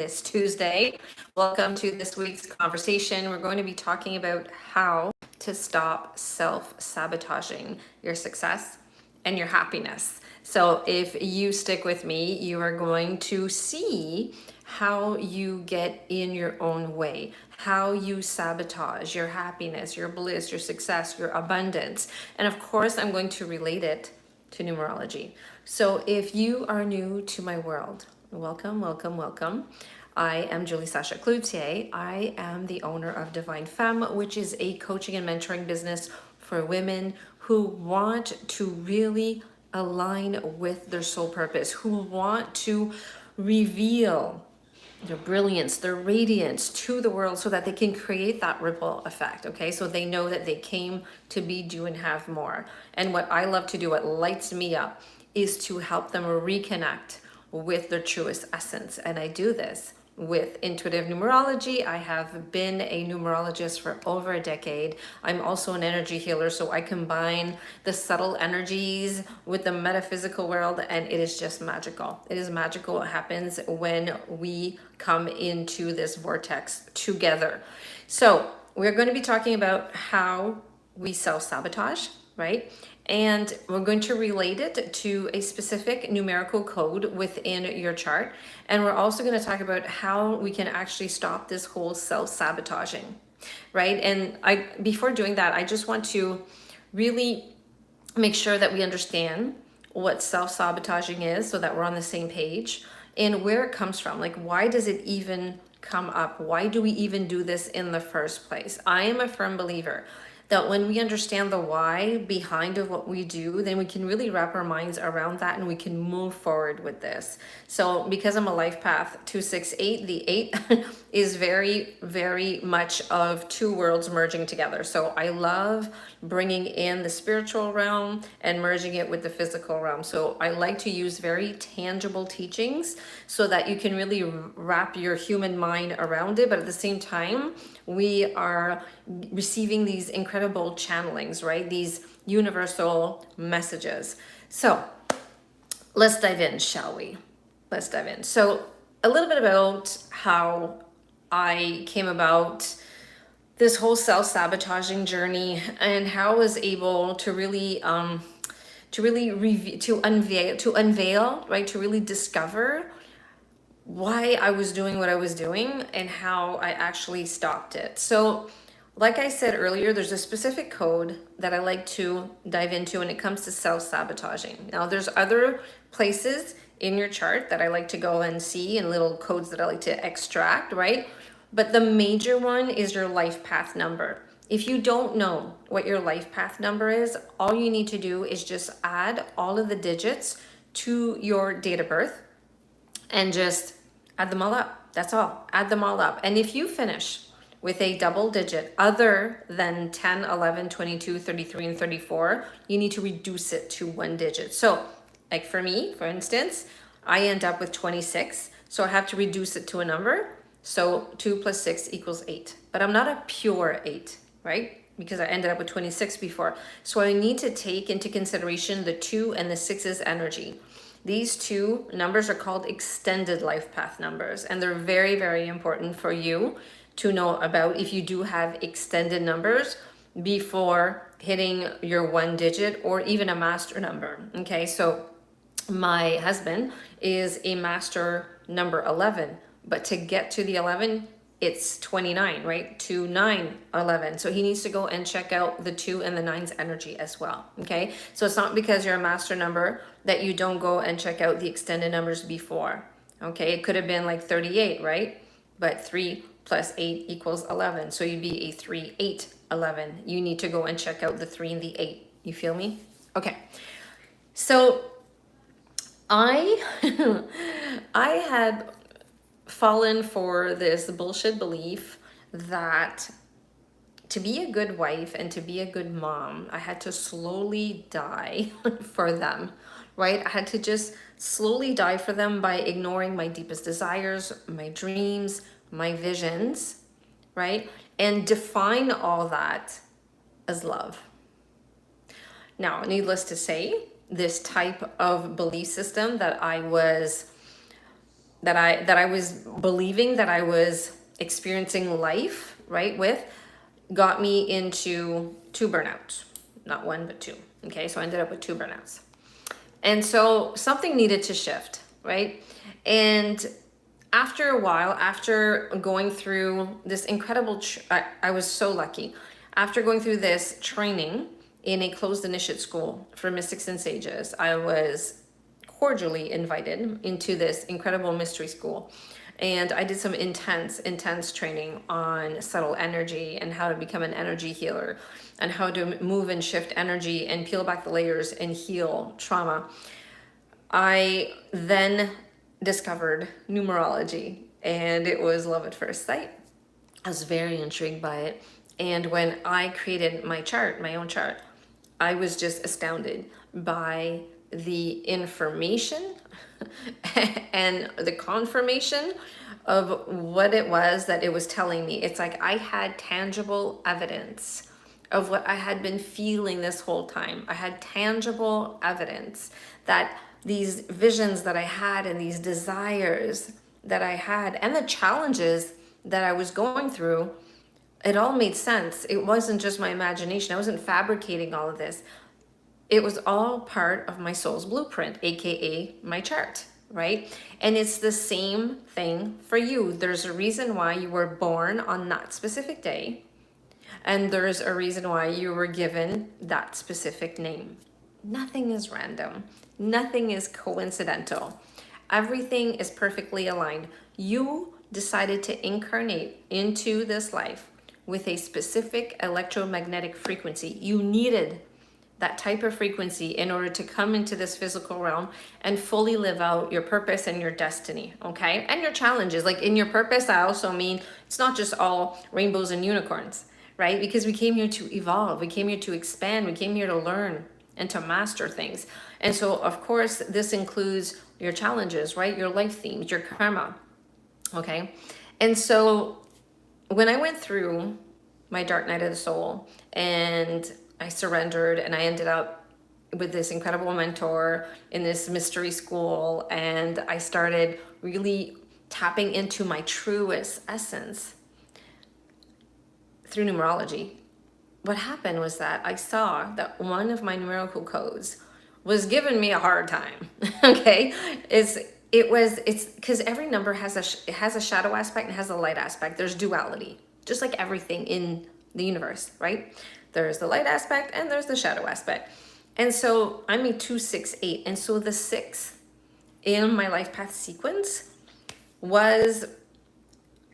This Tuesday. Welcome to this week's conversation. We're going to be talking about how to stop self-sabotaging your success and your happiness. So if you stick with me, you are going to see how you get in your own way, how you sabotage your happiness, your bliss, your success, your abundance. And of course, I'm going to relate it to numerology. So if you are new to my world, welcome, welcome, welcome. I am Julie Sasha Cloutier. I am the owner of Divine Femme, which is a coaching and mentoring business for women who want to really align with their soul purpose, who want to reveal their brilliance, their radiance to the world so that they can create that ripple effect, okay? So they know that they came to be, do, and have more. And what I love to do, what lights me up, is to help them reconnect with their truest essence. And I do this with intuitive numerology. I have been a numerologist for over a decade. I'm also an energy healer, so I combine the subtle energies with the metaphysical world, and it is just magical. It is magical what happens when we come into this vortex together. So we're going to be talking about how we self-sabotage, right? And we're going to relate it to a specific numerical code within your chart. And we're also going to talk about how we can actually stop this whole self-sabotaging, right? And before doing that, I just want to really make sure that we understand what self-sabotaging is so that we're on the same page and where it comes from. Like, why does it even come up? Why do we even do this in the first place? I am a firm believer that when we understand the why behind of what we do, then we can really wrap our minds around that and we can move forward with this. So because I'm a life path 268, the 8 is very, very much of two worlds merging together. So I love bringing in the spiritual realm and merging it with the physical realm. So I like to use very tangible teachings so that you can really wrap your human mind around it. But at the same time, we are receiving these incredible channelings, right? These universal messages. So let's dive in, shall we? Let's dive in. So a little bit about how I came about this whole self-sabotaging journey and how I was able to really unveil, right? To really discover why I was doing what I was doing and how I actually stopped it. So like I said earlier, there's a specific code that I like to dive into when it comes to self-sabotaging. Now there's other places in your chart that I like to go and see and little codes that I like to extract, right? But the major one is your life path number. If you don't know what your life path number is, all you need to do is just add all of the digits to your date of birth and just add them all up. That's all. Add them all up. And if you finish with a double digit other than 10, 11, 22, 33, and 34, you need to reduce it to one digit. So like for me, for instance, I end up with 26. So I have to reduce it to a number. So 2 plus 6 equals 8. But I'm not a pure 8, right? Because I ended up with 26 before. So I need to take into consideration the 2 and the 6's energy. These two numbers are called extended life path numbers, and they're very, very important for you to know about if you do have extended numbers before hitting your one digit or even a master number. Okay, so my husband is a master number 11, but to get to the 11, it's 29, right? 2, 9, 11. So he needs to go and check out the 2 and the 9's energy as well, okay? So it's not because you're a master number that you don't go and check out the extended numbers before, okay? It could have been like 38, right? But 3 plus 8 equals 11. So you'd be a 3, 8, 11. You need to go and check out the 3 and the 8. You feel me? Okay. So I had fallen for this bullshit belief that to be a good wife and to be a good mom, I had to slowly die for them, right? I had to just slowly die for them by ignoring my deepest desires, my dreams, my visions, right? And define all that as love. Now, needless to say, this type of belief system that I was that I was believing that I was experiencing life, right, with, got me into 2 burnouts. Not one, but 2. Okay, so I ended up with 2 burnouts. And so something needed to shift, right? And after a while, after going through this incredible, I was so lucky. After going through this training in a closed initiate school for mystics and sages, I was cordially invited into this incredible mystery school. And I did some intense training on subtle energy and how to become an energy healer and how to move and shift energy and peel back the layers and heal trauma. I then discovered numerology, and it was love at first sight. I was very intrigued by it. And when I created my chart, my own chart, I was just astounded by the information and the confirmation of what it was that it was telling me. It's like I had tangible evidence of what I had been feeling this whole time. I had tangible evidence that these visions that I had and these desires that I had and the challenges that I was going through, it all made sense. It wasn't just my imagination. I wasn't fabricating all of this. It was all part of my soul's blueprint, aka my chart, right? And it's the same thing for you. There's a reason why you were born on that specific day, and there's a reason why you were given that specific name. Nothing is random. Nothing is coincidental. Everything is perfectly aligned. You decided to incarnate into this life with a specific electromagnetic frequency. You needed that type of frequency in order to come into this physical realm and fully live out your purpose and your destiny, okay? And your challenges. Like in your purpose, I also mean it's not just all rainbows and unicorns, right? Because we came here to evolve, we came here to expand, we came here to learn and to master things. And so, of course, this includes your challenges, right? Your life themes, your karma, okay? And so when I went through my dark night of the soul and I surrendered and I ended up with this incredible mentor in this mystery school, and I started really tapping into my truest essence through numerology. What happened was that I saw that one of my numerical codes was giving me a hard time. Okay, it's because every number has a shadow aspect and has a light aspect. There's duality, just like everything in the universe, right? There's the light aspect and there's the shadow aspect. And so I'm a 268, and so the 6 in my life path sequence was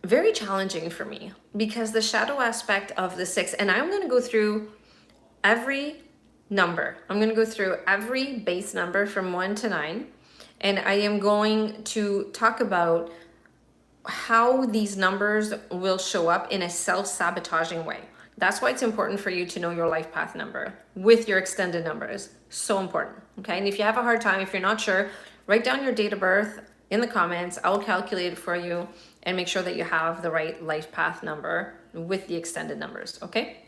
very challenging for me because the shadow aspect of the 6, and I'm going to go through every number. I'm going to go through every base number from 1 to 9, and I am going to talk about how these numbers will show up in a self-sabotaging way. That's why it's important for you to know your life path number with your extended numbers. So important, okay? And if you have a hard time, if you're not sure, write down your date of birth in the comments. I will calculate it for you and make sure that you have the right life path number with the extended numbers, okay?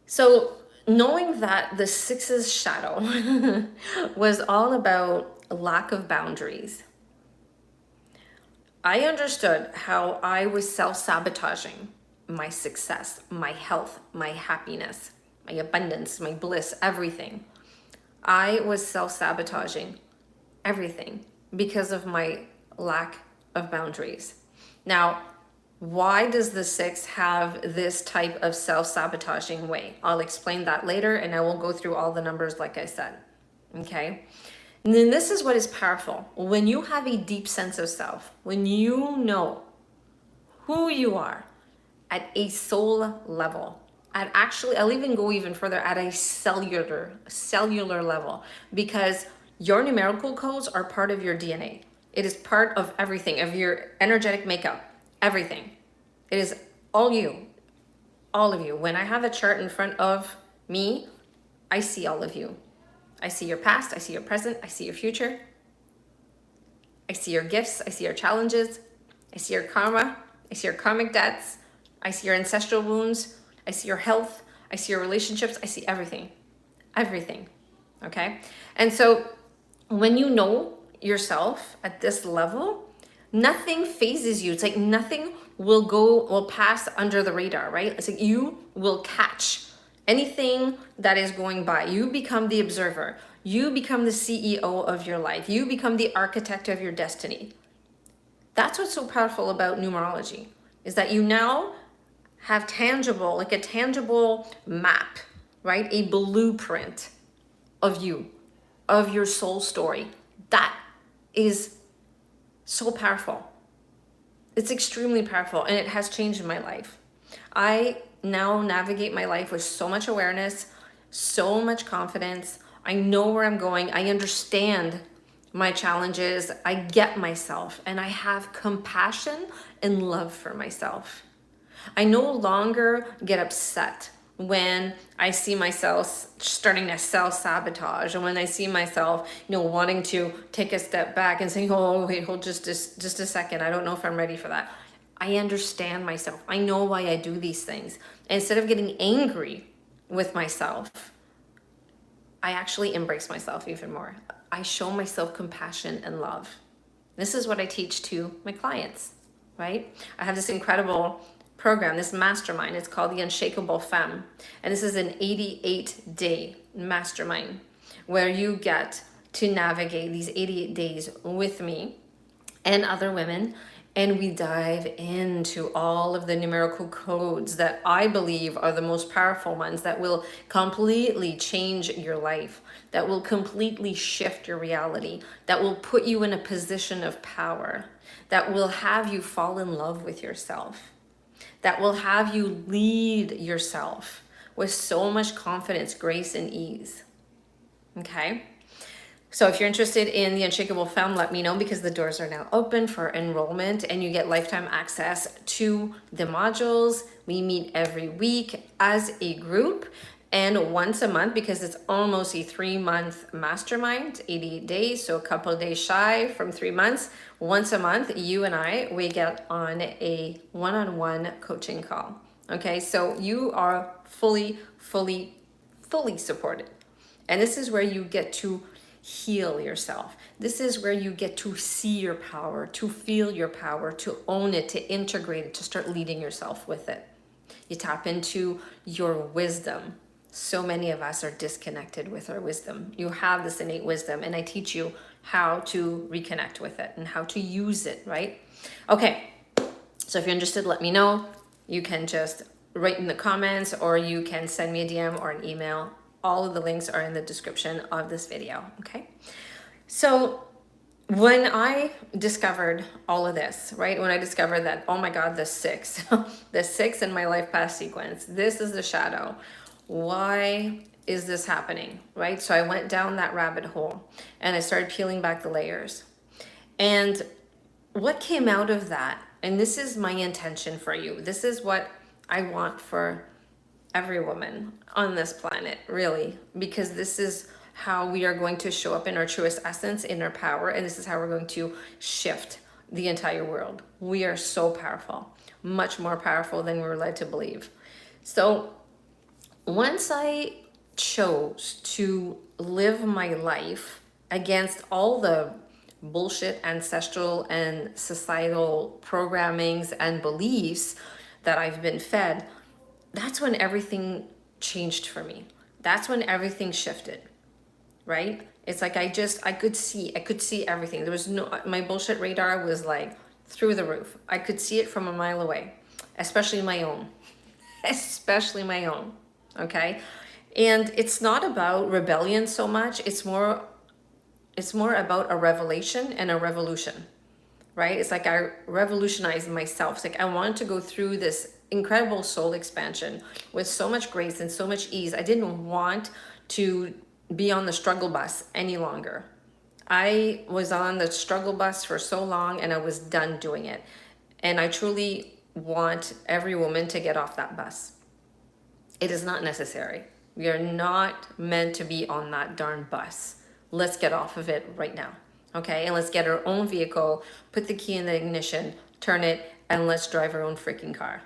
So knowing that the 6's shadow was all about lack of boundaries, I understood how I was self-sabotaging my success, my health, my happiness, my abundance, my bliss, everything. I was self-sabotaging everything because of my lack of boundaries. Now, why does the 6 have this type of self-sabotaging way? I'll explain that later, and I will go through all the numbers like I said, okay? And then this is what is powerful. When you have a deep sense of self, when you know who you are, at a soul level, I'll even go even further at a cellular level, because your numerical codes are part of your DNA. It is part of everything, of your energetic makeup, everything. It is all you, all of you. When I have a chart in front of me, I see all of you. I see your past, I see your present, I see your future. I see your gifts, I see your challenges, I see your karma, I see your karmic debts, I see your ancestral wounds, I see your health, I see your relationships, I see everything, everything, okay? And so when you know yourself at this level, nothing phases you. It's like nothing will pass under the radar, right? It's like you will catch anything that is going by. You become the observer. You become the CEO of your life. You become the architect of your destiny. That's what's so powerful about numerology, is that you now have tangible, like a tangible map, right? A blueprint of you, of your soul story. That is so powerful. It's extremely powerful, and it has changed my life. I now navigate my life with so much awareness, so much confidence. I know where I'm going. I understand my challenges. I get myself, and I have compassion and love for myself. I no longer get upset when I see myself starting to self-sabotage, and when I see myself, wanting to take a step back and saying, oh, wait, hold just a second. I don't know if I'm ready for that. I understand myself. I know why I do these things. And instead of getting angry with myself, I actually embrace myself even more. I show myself compassion and love. This is what I teach to my clients, right? I have this incredible program, this mastermind. It's called the Unshakable Femme. And this is an 88-day mastermind where you get to navigate these 88 days with me and other women. And we dive into all of the numerical codes that I believe are the most powerful ones that will completely change your life, that will completely shift your reality, that will put you in a position of power, that will have you fall in love with yourself, that will have you lead yourself with so much confidence, grace, and ease. Okay? So if you're interested in the Unshakable Femme, let me know, because the doors are now open for enrollment and you get lifetime access to the modules. We meet every week as a group and once a month, because it's almost a 3-month mastermind, 88 days, so a couple of days shy from 3 months. Once a month, you and we get on a one-on-one coaching call. Okay, so you are fully supported. And this is where you get to heal yourself. This is where you get to see your power, to feel your power, to own it, to integrate it, to start leading yourself with it. You tap into your wisdom. So many of us are disconnected with our wisdom. You have this innate wisdom, and I teach you how to reconnect with it and how to use it, right? Okay, so if you're interested, let me know. You can just write in the comments, or you can send me a DM or an email. All of the links are in the description of this video, okay? So when I discovered all of this, right? When I discovered that, oh my God, the 6, the 6 in my life path sequence, this is the shadow. Why is this happening, right? So I went down that rabbit hole and I started peeling back the layers. And what came out of that, and this is my intention for you, this is what I want for every woman on this planet, really, because this is how we are going to show up in our truest essence, in our power, and this is how we're going to shift the entire world. We are so powerful, much more powerful than we were led to believe. So once I chose to live my life against all the bullshit ancestral and societal programmings and beliefs that I've been fed, that's when everything changed for me. That's when everything shifted, right? It's like I could see everything. There was my bullshit radar was like through the roof. I could see it from a mile away, especially my own, okay? And it's not about rebellion so much. It's more about a revelation and a revolution, right? It's like I revolutionized myself. It's like I wanted to go through this incredible soul expansion with so much grace and so much ease. I didn't want to be on the struggle bus any longer. I was on the struggle bus for so long and I was done doing it. And I truly want every woman to get off that bus. It is not necessary. We are not meant to be on that darn bus. Let's get off of it right now. Okay, and let's get our own vehicle, put the key in the ignition, turn it, and let's drive our own freaking car,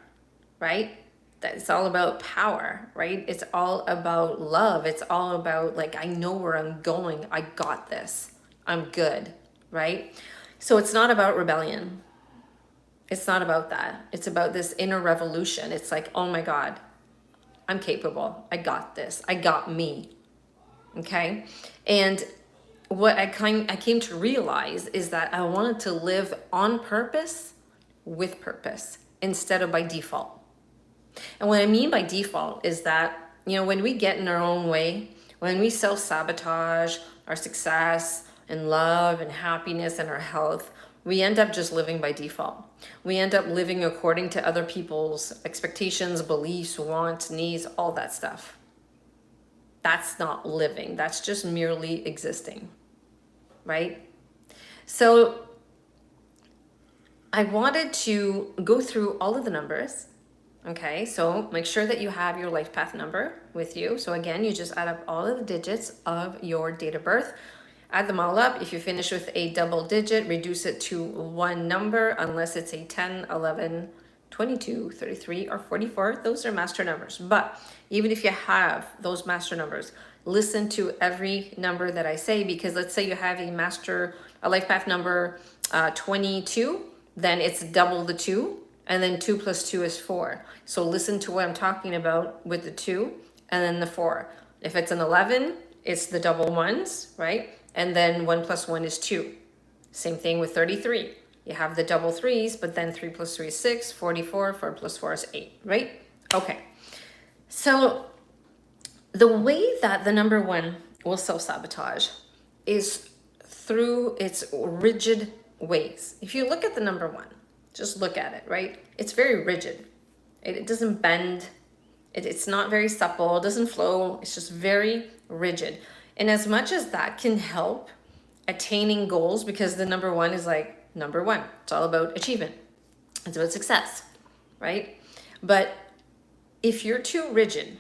right? It's all about power, right? It's all about love. It's all about like, I know where I'm going. I got this. I'm good. right? So it's not about rebellion. It's not about that. It's about this inner revolution. It's like, oh my God, I'm capable. I got this. I got me. Okay. And what I came to realize is that I wanted to live on purpose with purpose instead of by default. And what I mean by default is that, when we get in our own way, when we self-sabotage our success and love and happiness and our health, we end up just living by default. We end up living according to other people's expectations, beliefs, wants, needs, all that stuff. That's not living. That's just merely existing, right? So I wanted to go through all of the numbers. Okay, so make sure that you have your life path number with you. So again, you just add up all of the digits of your date of birth, add them all up. If you finish with a double digit, reduce it to one number, unless it's a 10, 11, 22, 33, or 44. Those are master numbers. But even if you have those master numbers, listen to every number that I say, because let's say you have a life path number 22, then it's double the 2. And then 2 plus 2 is 4. So listen to what I'm talking about with the 2 and then the 4. If it's an 11, it's the double ones, right? And then 1 plus 1 is 2. Same thing with 33. You have the double 3s, but then 3 plus 3 is 6, 44, 4 plus 4 is 8, right? Okay. So the way that the number 1 will self-sabotage is through its rigid ways. If you look at the number 1, just look at it, right? It's very rigid. It doesn't bend. It's not very supple. It doesn't flow. It's just very rigid. And as much as that can help attaining goals, because the number 1 is like number 1. It's all about achievement. It's about success, right? But if you're too rigid,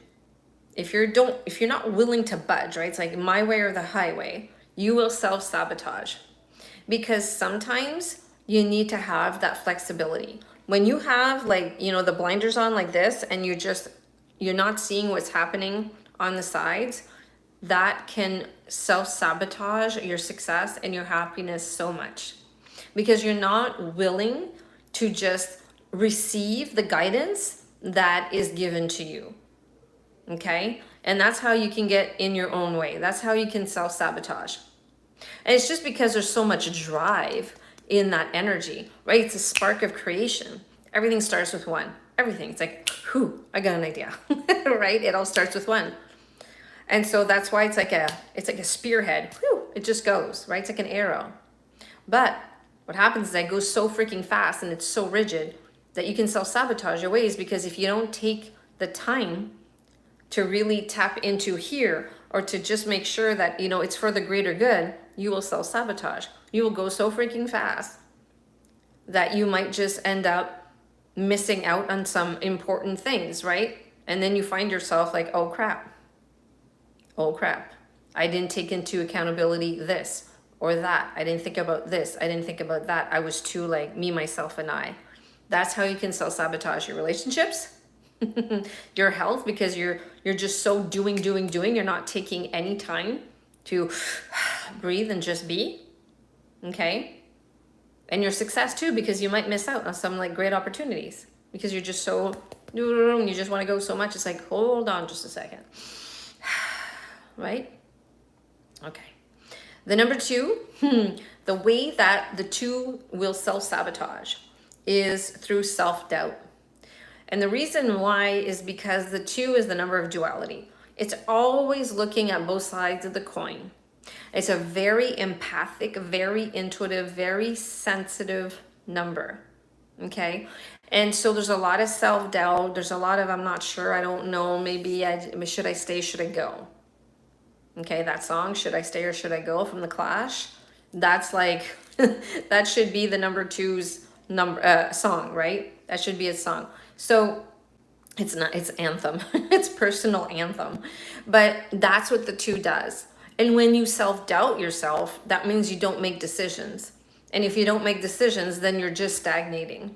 if you're not willing to budge, right? It's like my way or the highway, you will self-sabotage. Because sometimes you need to have that flexibility. When you have the blinders on like this and you're not seeing what's happening on the sides, that can self-sabotage your success and your happiness so much. Because you're not willing to just receive the guidance that is given to you. Okay? And that's how you can get in your own way. That's how you can self-sabotage. And it's just because there's so much drive in that energy, right? It's a spark of creation. Everything starts with 1. Everything. It's like, I got an idea, right? It all starts with 1. And so that's why it's like a spearhead. It just goes, right? It's like an arrow. But what happens is that it goes so freaking fast and it's so rigid that you can self-sabotage your ways, because if you don't take the time to really tap into here, or to just make sure that, it's for the greater good, you will self-sabotage. You will go so freaking fast that you might just end up missing out on some important things, right? And then you find yourself like, oh crap, I didn't take into accountability this or that. I didn't think about this. I didn't think about that. I was too like me, myself, and I. That's how you can self-sabotage your relationships, your health, because you're just so doing. You're not taking any time to breathe and just be. Okay. And your success too, because you might miss out on some great opportunities because you're just so, you just want to go so much. It's like, hold on just a second. Right? Okay. The number 2, the way that the 2 will self-sabotage is through self-doubt. And the reason why is because the 2 is the number of duality. It's always looking at both sides of the coin. It's a very empathic, very intuitive, very sensitive number. Okay. And so there's a lot of self-doubt. There's a lot of, I'm not sure, I don't know, maybe should I stay, should I go? Okay, that song, Should I Stay or Should I Go, from The Clash, that's like, that should be the number 2's song, right? That should be a song. So it's not, it's anthem. It's personal anthem. But that's what the 2 does. And when you self-doubt yourself, that means you don't make decisions. And if you don't make decisions, then you're just stagnating.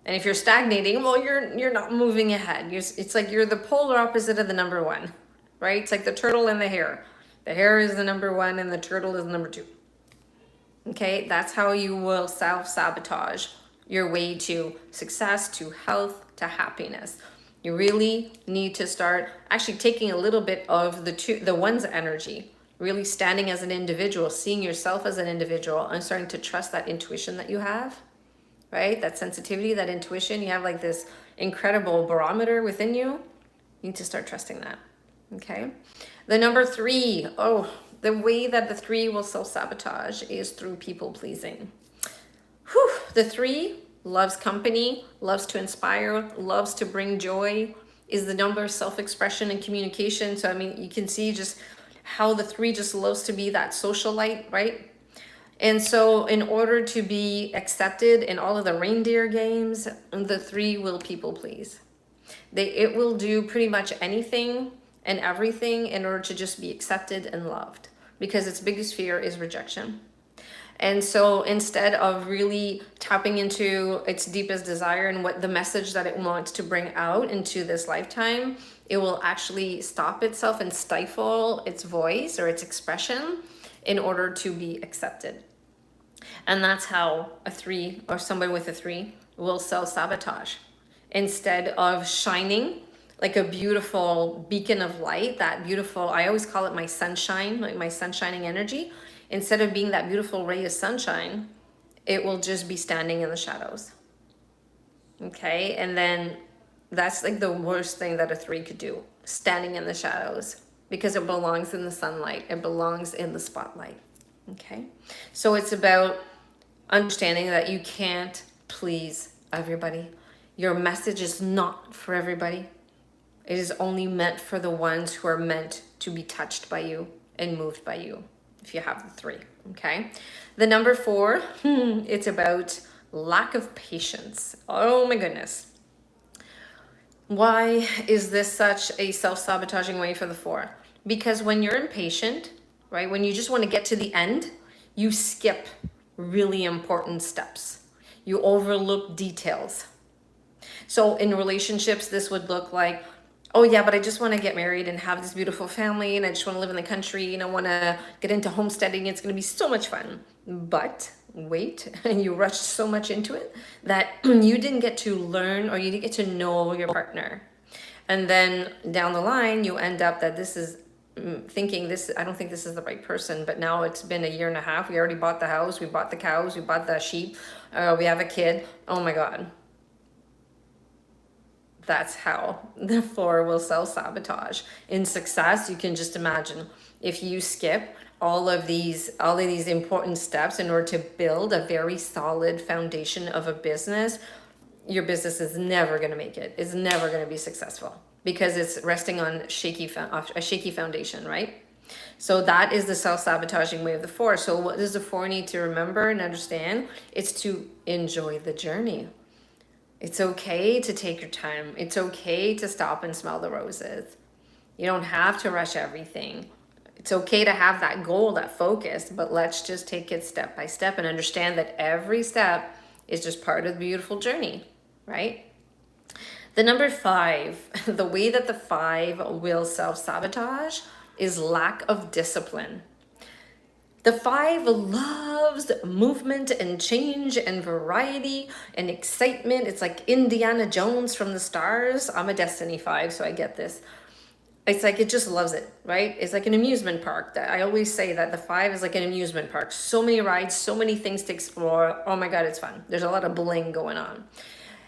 And if you're stagnating, well, you're not moving ahead. It's like you're the polar opposite of the number 1, right? It's like the turtle and the hare. The hare is the number 1 and the turtle is the number 2. Okay, that's how you will self-sabotage your way to success, to health, to happiness. You really need to start actually taking a little bit of the one's energy, really standing as an individual, seeing yourself as an individual, and starting to trust that intuition that you have, right? That sensitivity, that intuition. You have like this incredible barometer within you. You need to start trusting that. Okay. The number 3, the way that the 3 will self-sabotage is through people pleasing. Whew. The 3 loves company, loves to inspire, loves to bring joy, is the number of self-expression and communication. So, I mean, you can see just how the 3 just loves to be that socialite, right? And so in order to be accepted in all of the reindeer games, the 3 will people please. It will do pretty much anything and everything in order to just be accepted and loved, because its biggest fear is rejection. And so instead of really tapping into its deepest desire and what the message that it wants to bring out into this lifetime, it will actually stop itself and stifle its voice or its expression in order to be accepted. And that's how a 3 or somebody with a 3 will self-sabotage. Instead of shining like a beautiful beacon of light, that beautiful, I always call it my sunshine, like my sunshining energy. Instead of being that beautiful ray of sunshine, it will just be standing in the shadows. Okay, and then that's like the worst thing that a 3 could do, standing in the shadows, because it belongs in the sunlight, it belongs in the spotlight. Okay, so it's about understanding that you can't please everybody. Your message is not for everybody. It is only meant for the ones who are meant to be touched by you and moved by you, if you have the 3, okay? The number 4, it's about lack of patience. Oh my goodness. Why is this such a self-sabotaging way for the 4? Because when you're impatient, right, when you just want to get to the end, you skip really important steps. You overlook details. So in relationships, this would look like, oh yeah, but I just want to get married and have this beautiful family, and I just want to live in the country, and I want to get into homesteading. It's going to be so much fun. But wait, and you rushed so much into it that you didn't get to learn, or you didn't get to know your partner. And then down the line, you end up that this is thinking this, I don't think this is the right person, but now it's been a year and a half. We already bought the house, we bought the cows, we bought the sheep, we have a kid. Oh my God. That's how the 4 will self-sabotage. In success, you can just imagine if you skip all of these important steps in order to build a very solid foundation of a business, your business is never going to make it. It's never going to be successful because it's resting on a shaky foundation, right? So that is the self-sabotaging way of the 4. So what does the 4 need to remember and understand? It's to enjoy the journey. It's okay to take your time. It's okay to stop and smell the roses. You don't have to rush everything. It's okay to have that goal, that focus, but let's just take it step by step and understand that every step is just part of the beautiful journey, right? The number 5, the way that the 5 will self-sabotage is lack of discipline. The 5 loves movement and change and variety and excitement. It's like Indiana Jones from the stars. I'm a Destiny 5, so I get this. It's like it just loves it, right? It's like an amusement park. That I always say that the 5 is like an amusement park. So many rides, so many things to explore. Oh my God, it's fun. There's a lot of bling going on.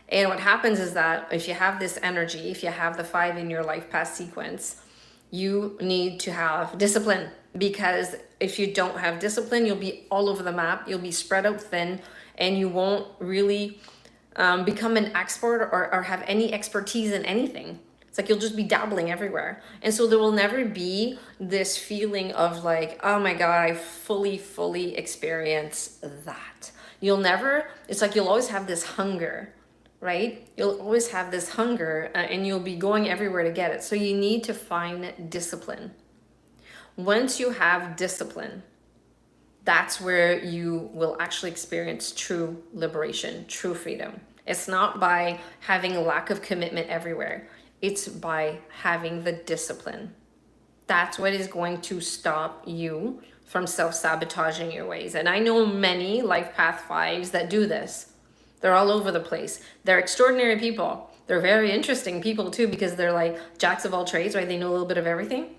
And what happens is that if you have this energy, if you have the 5 in your life path sequence, you need to have discipline, because if you don't have discipline, you'll be all over the map. You'll be spread out thin, and you won't really become an expert or have any expertise in anything. It's like you'll just be dabbling everywhere. And so there will never be this feeling of like, oh my God, I fully experience that. It's like you'll always have this hunger, right? You'll always have this hunger and you'll be going everywhere to get it. So you need to find discipline. Once you have discipline, that's where you will actually experience true liberation, true freedom. It's not by having a lack of commitment everywhere. It's by having the discipline. That's what is going to stop you from self-sabotaging your ways. And I know many life path fives that do this. They're all over the place. They're extraordinary people. They're very interesting people too, because they're like jacks of all trades, right? They know a little bit of everything.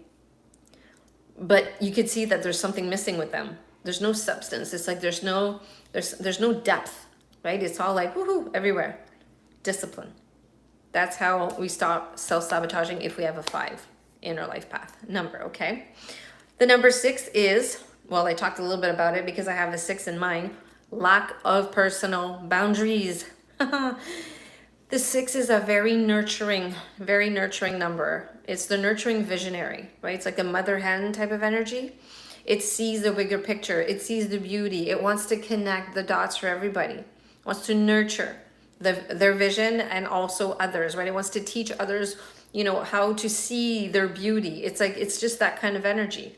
But you could see that there's something missing with them. There's no substance. It's like there's no depth, right? It's all like woohoo everywhere. Discipline. That's how we stop self-sabotaging if we have a 5 in our life path number, okay? The number 6 is, well, I talked a little bit about it because I have the 6 in mind, lack of personal boundaries. The 6 is a very nurturing number. It's the nurturing visionary, right? It's like a mother hen type of energy. It sees the bigger picture. It sees the beauty. It wants to connect the dots for everybody. It wants to nurture their vision and also others, right? It wants to teach others, how to see their beauty. It's like, it's just that kind of energy.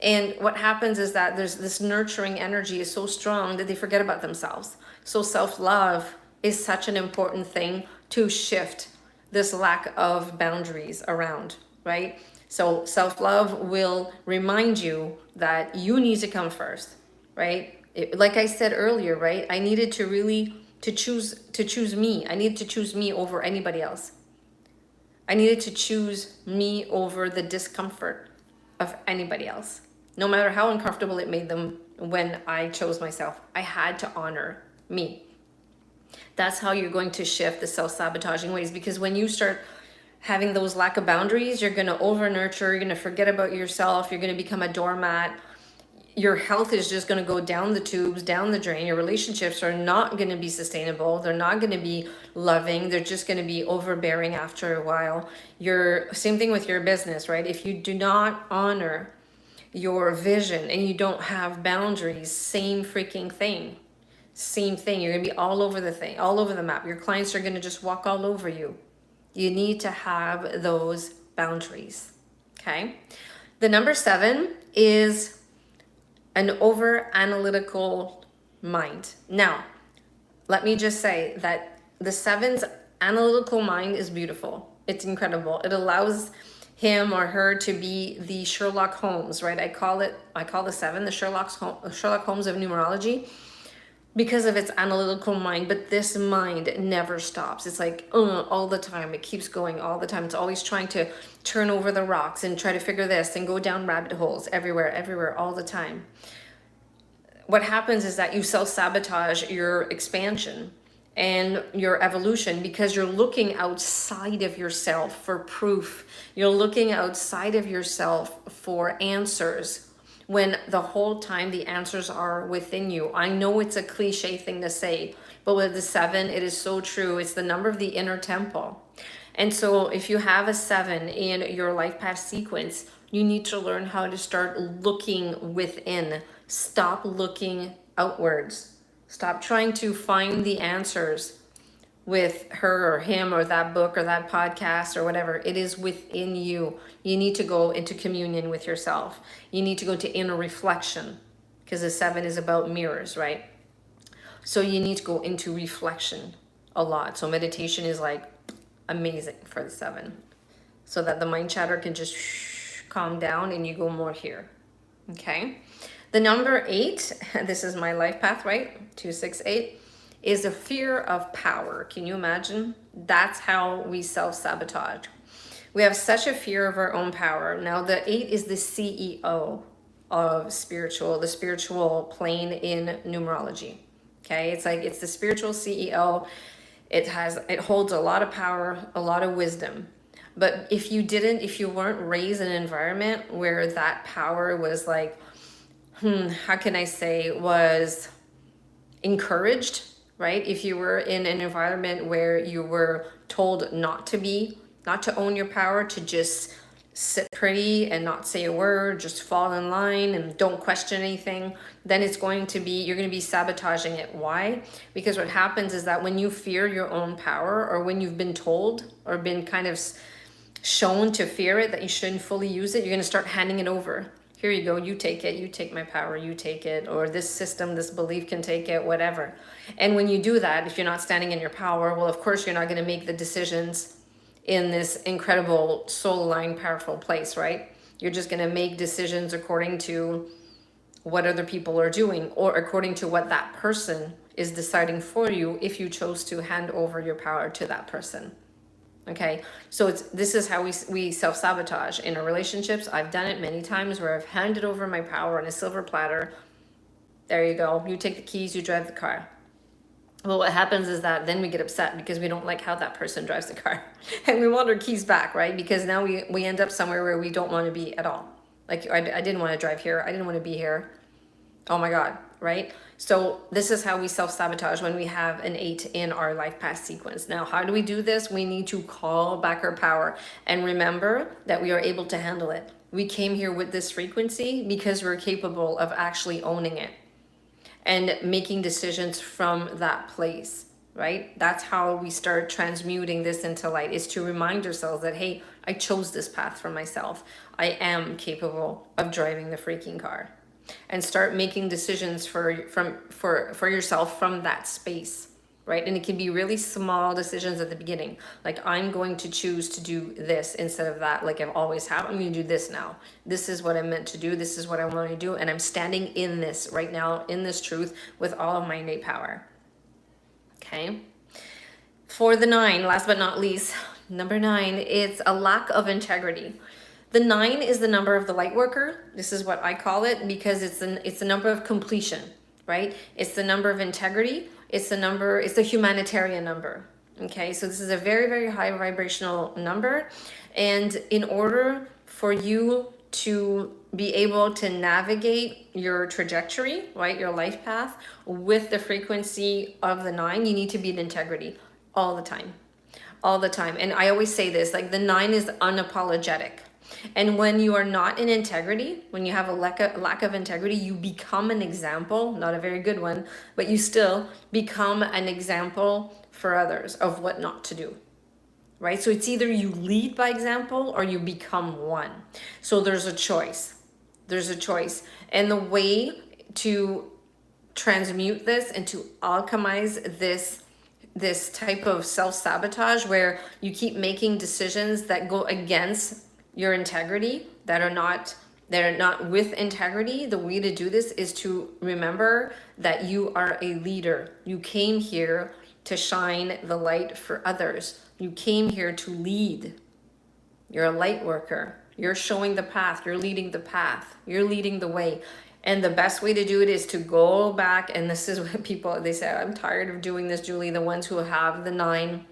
And what happens is that there's this nurturing energy is so strong that they forget about themselves. So self-love is such an important thing to shift this lack of boundaries around, right? So self-love will remind you that you need to come first, right? Like I said earlier, right? I needed to really choose me. I needed to choose me over anybody else. I needed to choose me over the discomfort of anybody else. No matter how uncomfortable it made them when I chose myself, I had to honor me. That's how you're going to shift the self-sabotaging ways, because when you start having those lack of boundaries, you're going to over nurture, you're going to forget about yourself, you're going to become a doormat. Your health is just going to go down the tubes, down the drain. Your relationships are not going to be sustainable. They're not going to be loving. They're just going to be overbearing after a while. Same thing with your business, right? If you do not honor your vision and you don't have boundaries, same freaking thing. Same thing. You're going to be all over the thing, all over the map. Your clients are going to just walk all over you. You need to have those boundaries. Okay. The number 7 is an over-analytical mind. Now, let me just say that the 7's analytical mind is beautiful. It's incredible. It allows him or her to be the Sherlock Holmes, right? I call the 7 the Sherlock Holmes of numerology because of its analytical mind. But this mind never stops. It's like all the time. It keeps going all the time. It's always trying to turn over the rocks and try to figure this and go down rabbit holes everywhere, all the time. What happens is that you self-sabotage your expansion and your evolution because you're looking outside of yourself for proof. You're looking outside of yourself for answers when the whole time the answers are within you. I know it's a cliche thing to say, but with the 7, it is so true. It's the number of the inner temple. And so if you have a 7 in your life path sequence, you need to learn how to start looking within. Stop looking outwards. Stop trying to find the answers with her or him or that book or that podcast or whatever. It is within you. You need to go into communion with yourself. You need to go to inner reflection, because the 7 is about mirrors, right? So you need to go into reflection a lot. So meditation is like amazing for the 7, so that the mind chatter can just calm down and you go more here. Okay. The number 8, this is my life path, right? 268, is a fear of power. Can you imagine? That's how we self-sabotage. We have such a fear of our own power. Now the 8 is the CEO of the spiritual plane in numerology. Okay. It's like, it's the spiritual CEO. It holds a lot of power, a lot of wisdom. But if you weren't raised in an environment where that power was like, how can I say, was encouraged, right? If you were in an environment where you were told not to own your power, to just sit pretty and not say a word, just fall in line and don't question anything, then you're going to be sabotaging it. Why? Because what happens is that when you fear your own power, or when you've been told or been kind of shown to fear it, that you shouldn't fully use it, you're going to start handing it over. Here you go, you take it, you take my power, you take it, or this system, this belief can take it, whatever. And when you do that, if you're not standing in your power, well, of course, you're not going to make the decisions in this incredible soul-aligned, powerful place, right? You're just going to make decisions according to what other people are doing, or according to what that person is deciding for you, if you chose to hand over your power to that person. Okay, so this is how we self-sabotage in our relationships. I've done it many times where I've handed over my power on a silver platter. There you go, you take the keys, you drive the car. Well, what happens is that then we get upset because we don't like how that person drives the car and we want our keys back, right? Because now we end up somewhere where we don't want to be at all. Like I didn't want to drive here, I didn't want to be here. Oh my God, right? So this is how we self-sabotage when we have an 8 in our life path sequence. Now, how do we do this? We need to call back our power and remember that we are able to handle it. We came here with this frequency because we're capable of actually owning it and making decisions from that place, right? That's how we start transmuting this into light, is to remind ourselves that, hey, I chose this path for myself. I am capable of driving the freaking car. And start making decisions for yourself from that space, right? And it can be really small decisions at the beginning. Like, I'm going to choose to do this instead of that, like I've always have. I'm going to do this now. This is what I'm meant to do. This is what I want to do. And I'm standing in this right now, in this truth, with all of my innate power. Okay. For the 9, last but not least, number 9, it's a lack of integrity. The 9 is the number of the light worker. This is what I call it because it's the number of completion, right? It's the number of integrity. It's the humanitarian number. Okay, so this is a very, very high vibrational number. And in order for you to be able to navigate your trajectory, right, your life path with the frequency of the 9, you need to be in integrity all the time. All the time. And I always say this, like, the 9 is unapologetic. And when you are not in integrity, when you have a lack of integrity, you become an example, not a very good one, but you still become an example for others of what not to do, right? So it's either you lead by example or you become one. So there's a choice. There's a choice. And the way to transmute this and to alchemize this type of self-sabotage where you keep making decisions that go against your integrity, that are not with integrity, the way to do this is to remember that you are a leader. You came here to shine the light for others. You came here to lead. You're a light worker. You're showing the path. You're leading the path. You're leading the way. And the best way to do it is to go back, and this is what people, they say, I'm tired of doing this, Julie, the ones who have the 9.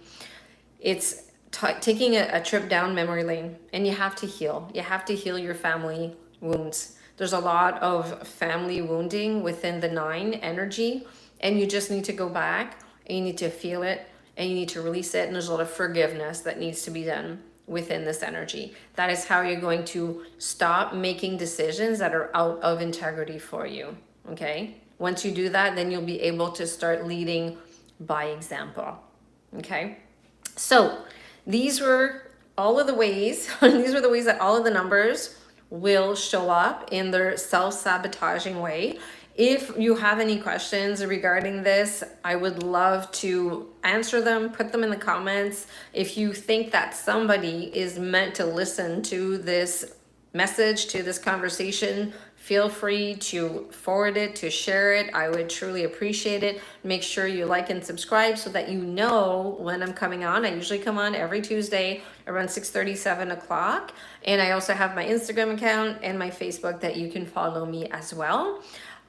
It's taking a trip down memory lane, and you have to heal. You have to heal your family wounds. There's a lot of family wounding within the 9 energy, and you just need to go back and you need to feel it and you need to release it. And there's a lot of forgiveness that needs to be done within this energy. That is how you're going to stop making decisions that are out of integrity for you. Okay. Once you do that, then you'll be able to start leading by example. Okay. So these were all of the ways, these were the ways that all of the numbers will show up in their self-sabotaging way. If you have any questions regarding this, I would love to answer them, put them in the comments. If you think that somebody is meant to listen to this message, to this conversation, feel free to forward it, to share it. I would truly appreciate it. Make sure you like and subscribe so that you know when I'm coming on. I usually come on every Tuesday around 6:30, 7 o'clock. And I also have my Instagram account and my Facebook that you can follow me as well.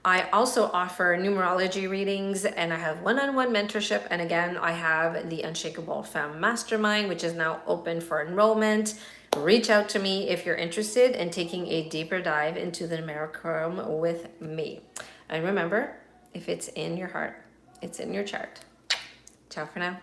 I also offer numerology readings, and I have one-on-one mentorship. And again, I have the Unshakable Femme Mastermind, which is now open for enrollment. Reach out to me if you're interested in taking a deeper dive into the Numerical with me. And remember, if it's in your heart, it's in your chart. Ciao for now.